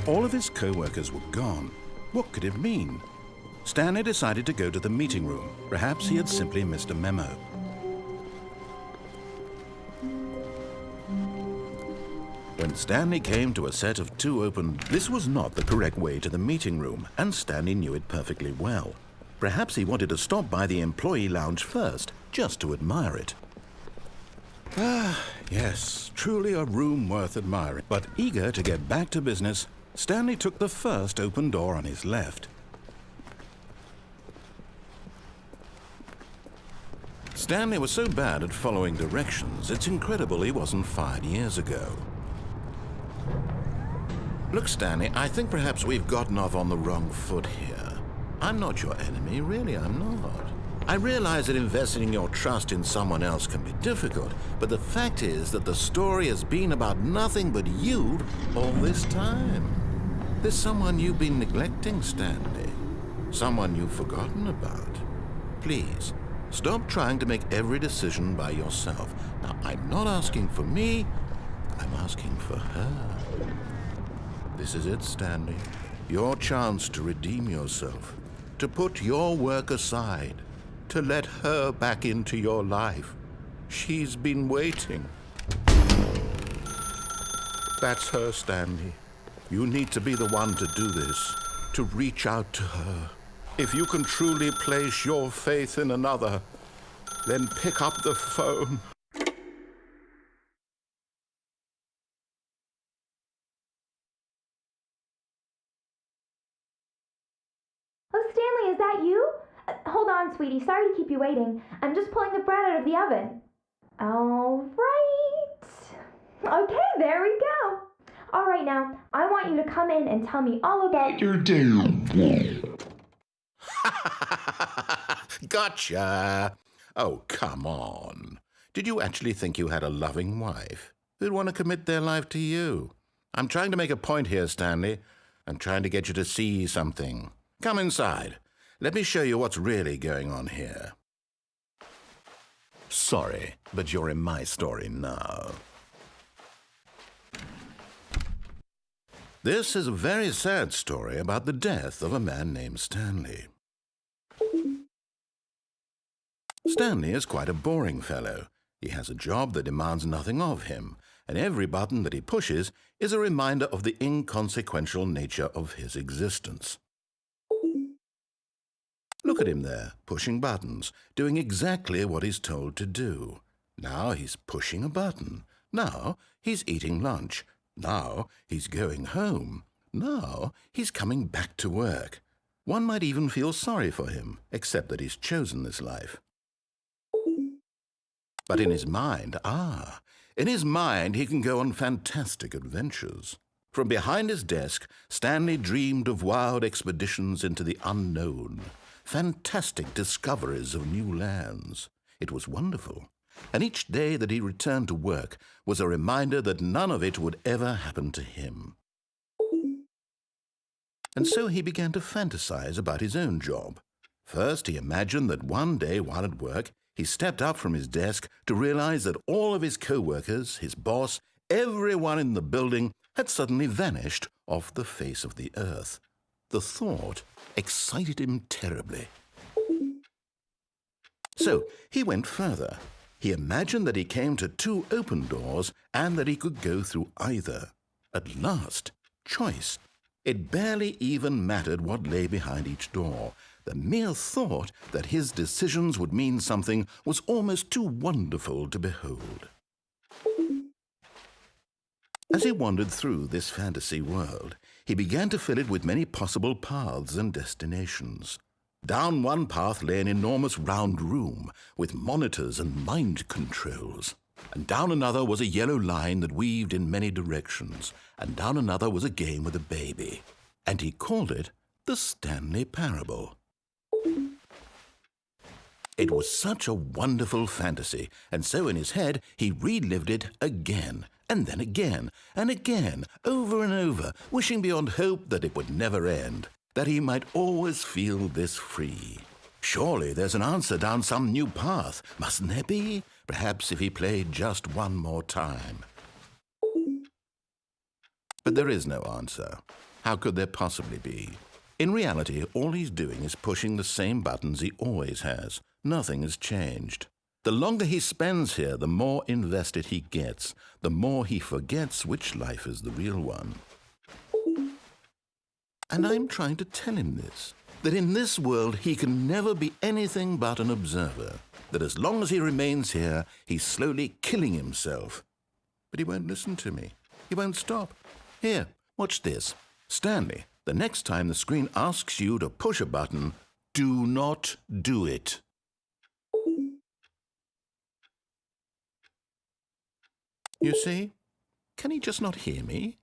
All of his co-workers were gone. What could it mean? Stanley decided to go to the meeting room. Perhaps he had simply missed a memo. When Stanley came to a set of 2 open, this was not the correct way to the meeting room, and Stanley knew it perfectly well. Perhaps he wanted to stop by the employee lounge first, just to admire it. Ah, yes, truly a room worth admiring. But eager to get back to business, Stanley took the first open door on his left. Stanley was so bad at following directions, it's incredible he wasn't fired years ago. Look, Stanley, I think perhaps we've gotten off on the wrong foot here. I'm not your enemy, really, I'm not. I realize that investing your trust in someone else can be difficult, but the fact is that the story has been about nothing but you all this time. There's someone you've been neglecting, Stanley. Someone you've forgotten about. Please, stop trying to make every decision by yourself. Now, I'm not asking for me, I'm asking for her. This is it, Stanley. Your chance to redeem yourself, to put your work aside, to let her back into your life. She's been waiting. That's her, Stanley. You need to be the one to do this, to reach out to her. If you can truly place your faith in another, then pick up the phone. Oh, Stanley, is that you? Hold on, sweetie. Sorry to keep you waiting. I'm just pulling the bread out of the oven. All right. Okay, there we go. All right, now, I want you to come in and tell me all about your day. Gotcha. Oh, come on. Did you actually think you had a loving wife who'd want to commit their life to you? I'm trying to make a point here, Stanley. I'm trying to get you to see something. Come inside. Let me show you what's really going on here. Sorry, but you're in my story now. This is a very sad story about the death of a man named Stanley. Stanley is quite a boring fellow. He has a job that demands nothing of him, and every button that he pushes is a reminder of the inconsequential nature of his existence. Look at him there, pushing buttons, doing exactly what he's told to do. Now he's pushing a button. Now he's eating lunch. Now he's going home. Now he's coming back to work. One might even feel sorry for him, except that he's chosen this life. But in his mind, he can go on fantastic adventures. From behind his desk, Stanley dreamed of wild expeditions into the unknown. Fantastic discoveries of new lands. It was wonderful, and each day that he returned to work was a reminder that none of it would ever happen to him. And so he began to fantasize about his own job. First, he imagined that one day while at work, he stepped up from his desk to realize that all of his co-workers, his boss, everyone in the building had suddenly vanished off the face of the earth. The thought excited him terribly. So he went further. He imagined that he came to 2 open doors and that he could go through either. At last, choice. It barely even mattered what lay behind each door. The mere thought that his decisions would mean something was almost too wonderful to behold. As he wandered through this fantasy world, he began to fill it with many possible paths and destinations. Down one path lay an enormous round room with monitors and mind controls. And down another was a yellow line that weaved in many directions. And down another was a game with a baby. And he called it the Stanley Parable. It was such a wonderful fantasy, and so in his head he relived it again, and then again, and again, over and over, wishing beyond hope that it would never end, that he might always feel this free. Surely there's an answer down some new path, mustn't there be? Perhaps if he played just one more time. But there is no answer. How could there possibly be? In reality, all he's doing is pushing the same buttons he always has. Nothing has changed. The longer he spends here, the more invested he gets, the more he forgets which life is the real one. And I'm trying to tell him this, that in this world he can never be anything but an observer, that as long as he remains here, he's slowly killing himself. But he won't listen to me. He won't stop. Here, watch this. Stanley, the next time the screen asks you to push a button, do not do it. You see? Can he just not hear me?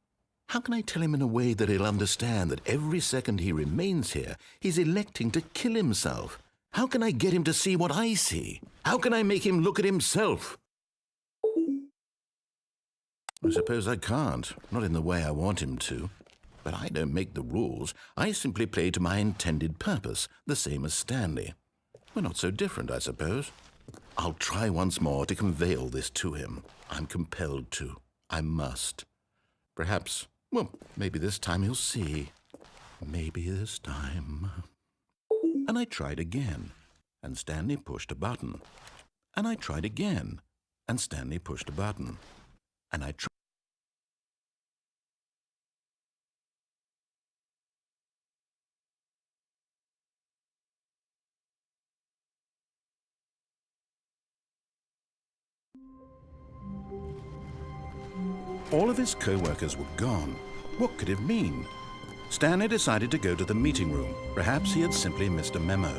How can I tell him in a way that he'll understand that every second he remains here, he's electing to kill himself? How can I get him to see what I see? How can I make him look at himself? I suppose I can't, not in the way I want him to. But I don't make the rules. I simply play to my intended purpose, the same as Stanley. We're not so different, I suppose. I'll try once more to convey all this to him. I'm compelled to. I must. Perhaps, well, maybe this time he'll see. Maybe this time. And I tried again, and Stanley pushed a button. And I tried again, and Stanley pushed a button. And I tried. All of his co-workers were gone. What could it mean? Stanley decided to go to the meeting room. Perhaps he had simply missed a memo.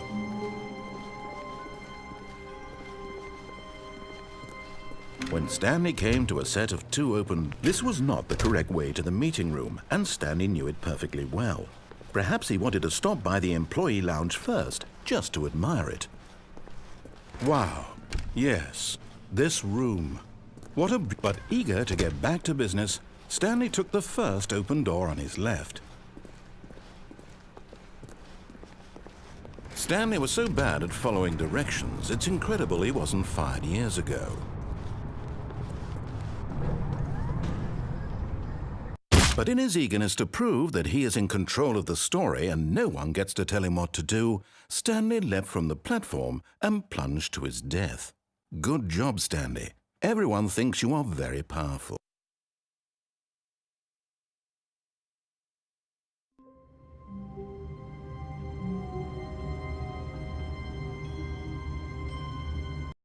When Stanley came to a set of 2 open, this was not the correct way to the meeting room, and Stanley knew it perfectly well. Perhaps he wanted to stop by the employee lounge first, just to admire it. Wow, yes, this room. But eager to get back to business, Stanley took the first open door on his left. Stanley was so bad at following directions, it's incredible he wasn't fired years ago. But in his eagerness to prove that he is in control of the story and no one gets to tell him what to do, Stanley leapt from the platform and plunged to his death. Good job, Stanley. Everyone thinks you are very powerful.